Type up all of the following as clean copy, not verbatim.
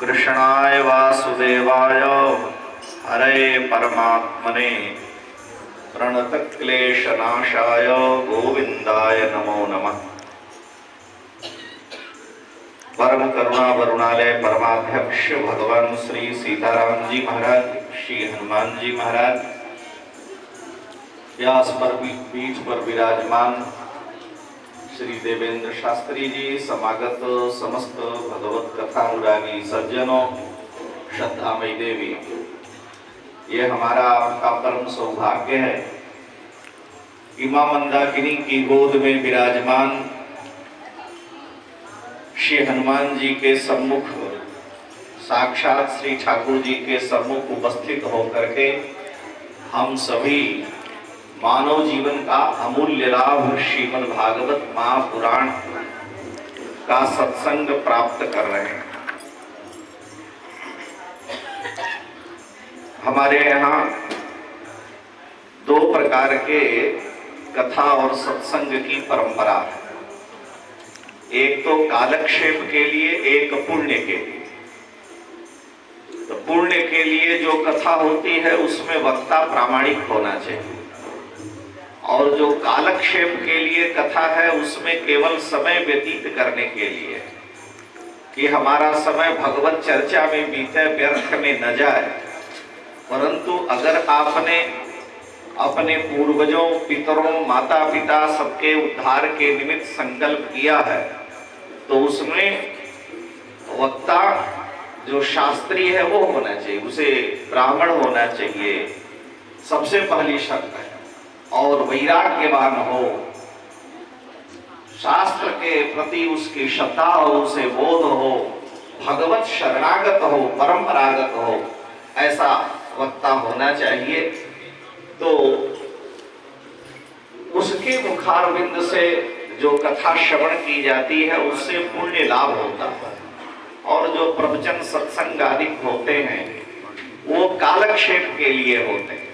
कृष्णाय वासुदेवाय हरे परमात्मने प्रणतक्लेशनाशाय गोविंदाय नमो नमः। परम करुणा वरुणालय परमाध्यक्ष भगवान श्री सीताराम जी महाराज, श्री हनुमान जी महाराज, व्यास पर पीठ पर विराजमान श्री देवेंद्र शास्त्री जी, समागत समस्त भगवत कथा अनुरागी सज्जनों, श्रद्धामयी देवी, ये हमारा आपका परम सौभाग्य है कि मां मंदाकिनी की गोद में विराजमान श्री हनुमान जी के सम्मुख, साक्षात श्री ठाकुर जी के सम्मुख उपस्थित होकर के हम सभी मानव जीवन का अमूल्य लाभ श्रीमद् भागवत महापुराण का सत्संग प्राप्त कर रहे हैं। हमारे यहाँ दो प्रकार के कथा और सत्संग की परंपरा है, एक तो कालक्षेप के लिए, एक पुण्य के लिए। तो पुण्य के लिए जो कथा होती है उसमें वक्ता प्रामाणिक होना चाहिए, और जो कालक्षेप के लिए कथा है उसमें केवल समय व्यतीत करने के लिए, कि हमारा समय भगवत चर्चा में बीते, व्यर्थ में न जाए। परंतु अगर आपने अपने पूर्वजों, पितरों, माता पिता सबके उद्धार के निमित्त संकल्प किया है, तो उसमें वक्ता जो शास्त्री है वो होना चाहिए, उसे ब्राह्मण होना चाहिए, सबसे पहली शर्त है। और वैराग्यवान हो, शास्त्र के प्रति उसकी श्रद्धा हो, उसे बोध हो, भगवत शरणागत हो, परंपरागत हो, ऐसा वक्ता होना चाहिए। तो उसके मुखारविंद से जो कथा श्रवण की जाती है उससे पुण्य लाभ होता है, और जो प्रवचन सत्संग आदि होते हैं वो कालक्षेप के लिए होते हैं।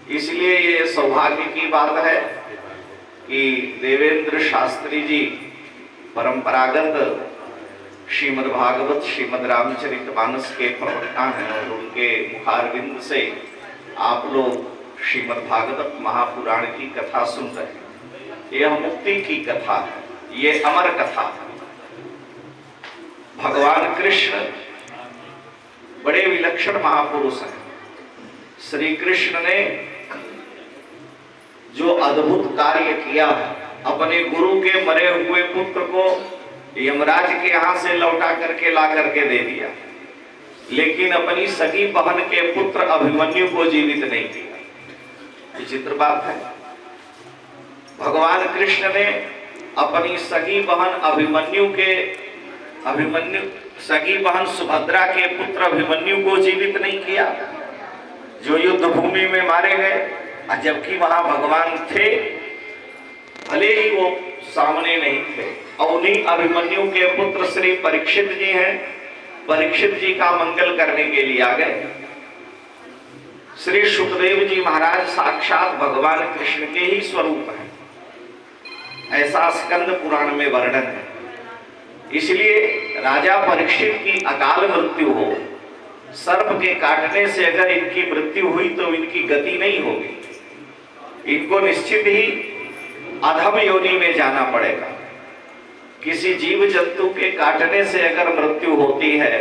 इसलिए ये सौभाग्य की बात है कि देवेंद्र शास्त्री जी परंपरागत श्रीमद् भागवत, श्रीमद् रामचरितमानस के प्रवक्ता हैं, और उनके मुखारविंद से आप लोग श्रीमद् भागवत महापुराण की कथा सुन रहे हैं। यह मुक्ति की कथा है, ये अमर कथा है। भगवान कृष्ण बड़े विलक्षण महापुरुष हैं। श्री कृष्ण ने जो अद्भुत कार्य किया, अपने गुरु के मरे हुए पुत्र को यमराज के यहां से लौटा करके ला करके दे दिया, लेकिन अपनी सगी बहन के पुत्र अभिमन्यु को जीवित नहीं किया। विचित्र बात है। भगवान कृष्ण ने अपनी सगी बहन सगी बहन सुभद्रा के पुत्र अभिमन्यु को जीवित नहीं किया, जो युद्ध भूमि में मारे गए, जबकि वहां भगवान थे, भले ही वो सामने नहीं थे। और उन्हीं अभिमन्यु के पुत्र श्री परीक्षित जी हैं, परीक्षित जी का मंगल करने के लिए आ गए। श्री सुखदेव जी महाराज साक्षात भगवान कृष्ण के ही स्वरूप हैं, ऐसा स्कंद पुराण में वर्णन है। इसलिए राजा परीक्षित की अकाल मृत्यु हो, सर्प के काटने से अगर इनकी मृत्यु हुई तो इनकी गति नहीं होगी, इनको निश्चित ही अधम योनि में जाना पड़ेगा। किसी जीव जंतु के काटने से अगर मृत्यु होती है,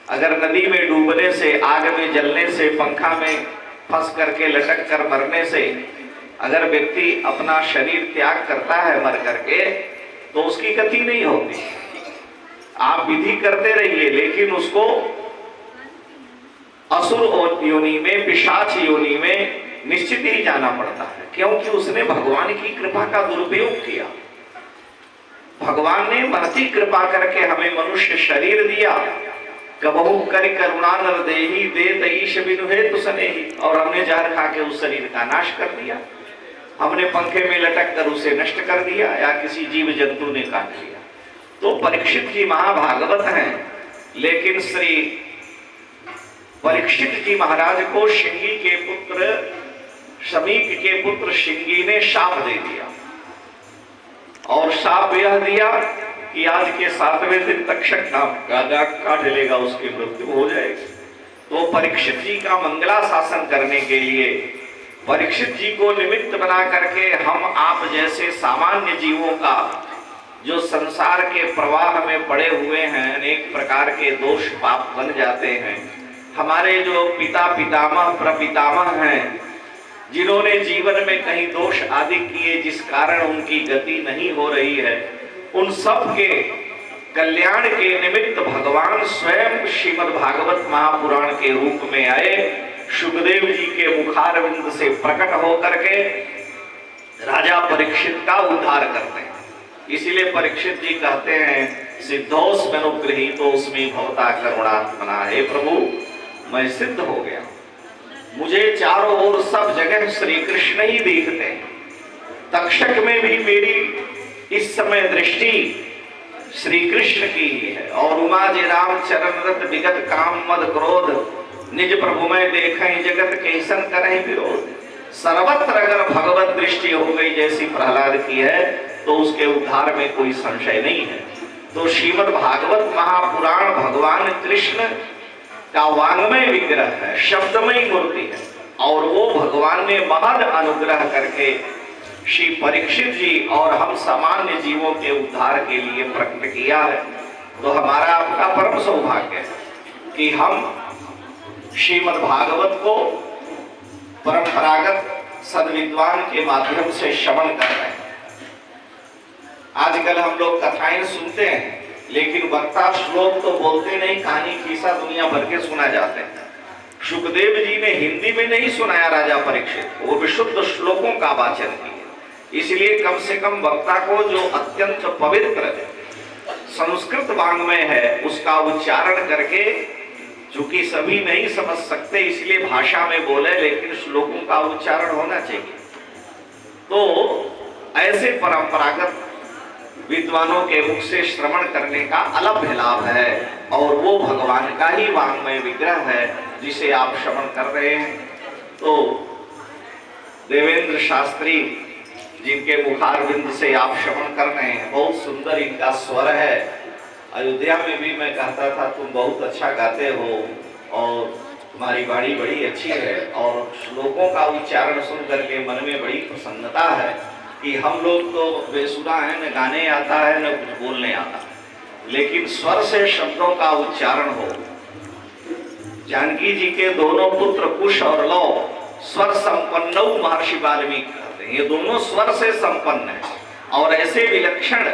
अगर नदी में डूबने से, आग में जलने से, पंखा में फंस करके लटक कर मरने से अगर व्यक्ति अपना शरीर त्याग करता है मर करके, तो उसकी गति नहीं होती। आप विधि करते रहिए, लेकिन उसको असुर योनि में, पिशाच योनि में निश्चित ही जाना पड़ता है, क्योंकि उसने भगवान की कृपा का दुरुपयोग किया। भगवान ने महती कृपा करके हमें मनुष्य शरीर दिया, कबहू कर करुणा नर देहि देत ईश बिनु हेतु सनेहि, और हमने जहर खा के उस शरीर का नाश कर दिया, हमने पंखे में लटक कर उसे नष्ट कर दिया, या किसी जीव जंतु ने काट लिया। तो परीक्षित जी महाभागवत हैं, लेकिन श्री परीक्षित जी महाराज को शिंगी के पुत्र, शमीक के पुत्र शिंगी ने शाप दे दिया, और शाप यह दिया कि आज के 7वें दिन तक्षक नाम का नाग काट लेगा, उसकी मृत्यु हो जाएगी। तो परीक्षित जी का मंगला शासन करने के लिए परीक्षित जी को निमित्त बना करके हम आप जैसे सामान्य जीवों का जो संसार के प्रवाह में पड़े हुए हैं, अनेक प्रकार के दोष पाप बन जाते हैं। हमारे जो पिता पितामह प्रपितामह हैं, जिन्होंने जीवन में कहीं दोष आदि किए जिस कारण उनकी गति नहीं हो रही है, उन सब के कल्याण के निमित्त भगवान स्वयं श्रीमद् भागवत महापुराण के रूप में आए, सुखदेव जी के मुखारविंद से प्रकट होकर के राजा परीक्षित का उद्धार करते हैं। इसीलिए परीक्षित जी कहते हैं, सिद्धोस्मनुगृहीतोस्मि भवता करुणात्मना, हे प्रभु मैं सिद्ध हो गया, मुझे चारों ओर सब जगह श्री कृष्ण ही दिखते हैं। तक्षक में भी मेरी इस समय दृष्टि श्री कृष्ण की ही है। और उमा जे राम चरण रत विगत काम मद क्रोध, निज प्रभु में देखें जगत कैसन करें विरोध। सर्वत्र अगर भगवत दृष्टि हो गई जैसी प्रहलाद की है, तो उसके उद्धार में कोई संशय नहीं है। तो श्रीमद् भागवत महापुराण भगवान कृष्ण का वांग्मय विग्रह है, शब्दमय मूर्ति है, और वो भगवान ने महद अनुग्रह करके श्री परीक्षित जी और हम सामान्य जीवों के उद्धार के लिए प्रकट किया है। तो हमारा आपका परम सौभाग्य है कि हम श्रीमद् भागवत को परंपरागत सद्विद्वान के माध्यम से श्रवण कर रहे हैं। आजकल हम लोग कथाएं सुनते हैं, लेकिन वक्ता श्लोक तो बोलते नहीं, कहानी किस्सा दुनिया भर के सुना जाते हैं। सुखदेव जी ने हिंदी में नहीं सुनाया राजा परीक्षित, वो विशुद्ध श्लोकों का वाचन किया। इसलिए कम से कम वक्ता को जो अत्यंत पवित्र संस्कृत वांग्मय है उसका उच्चारण करके, चूंकि सभी नहीं समझ सकते इसलिए भाषा में बोले, लेकिन श्लोकों का उच्चारण होना चाहिए। तो ऐसे परंपरागत विद्वानों के मुख से श्रवण करने का अलग लाभ है, और वो भगवान का ही वांग्मय विग्रह है जिसे आप श्रवण कर रहे हैं। तो देवेंद्र शास्त्री जिनके मुखारविंद से आप श्रवण कर रहे हैं, बहुत सुंदर इनका स्वर है। अयोध्या में भी मैं कहता था तुम बहुत अच्छा गाते हो और तुम्हारी वाणी बड़ी अच्छी है, और श्लोकों का उच्चारण सुन करके मन में बड़ी प्रसन्नता है कि हम लोग तो बेसुरा हैं, न गाने आता है न कुछ बोलने आता, लेकिन स्वर से शब्दों का उच्चारण हो। जानकी जी के दोनों पुत्र कुश और लव स्वर संपन्न महर्षि वाल्मीकि कहते हैं, ये दोनों स्वर से संपन्न है, और ऐसे विलक्षण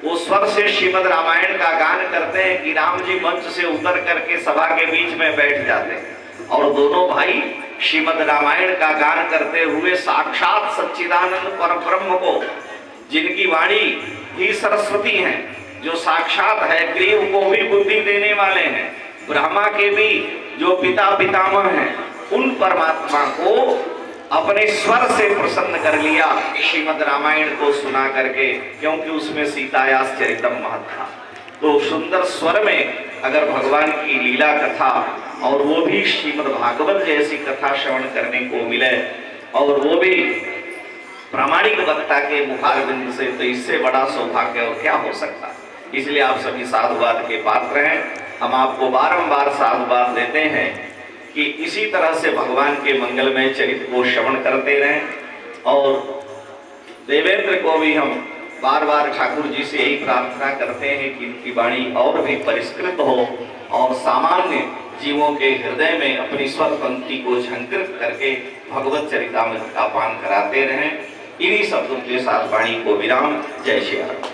वो स्वर से श्रीमद् रामायण का गान करते हैं कि राम जी मंच से उतर करके सभा के बीच में बैठ जाते हैं, और दोनों भाई श्रीमद् रामायण का गान करते हुए साक्षात सच्चिदानंद परब्रह्म को, जिनकी वाणी ही सरस्वती है, जो साक्षात है, ग्रीव को भी बुद्धि देने वाले हैं, ब्रह्मा के भी जो पिता पितामह हैं, उन परमात्मा को अपने स्वर से प्रसन्न कर लिया श्रीमद् रामायण को सुना करके, क्योंकि उसमें सीतायास चरितम महत् था। तो सुंदर स्वर में अगर भगवान की लीला कथा, और वो भी श्रीमद् भागवत जैसी कथा श्रवण करने को मिले, और वो भी प्रामाणिक वक्ता के मुखारविंद से, तो इससे बड़ा सौभाग्य और क्या हो सकता। इसलिए आप सभी साधुवाद के पात्र हैं। हम आपको बारंबार साधुवाद देते हैं कि इसी तरह से भगवान के मंगलमय चरित्र को श्रवण करते रहें, और देवेंद्र को भी हम बार बार ठाकुर जी से यही प्रार्थना करते हैं कि इनकी वाणी और भी परिष्कृत हो, और सामान्य जीवों के हृदय में अपनी स्वर पंक्ति को झंकृत करके भगवत चरितामृत का पान कराते रहें। इन्हीं शब्दों के साथ वाणी को विराम। जय श्री राम।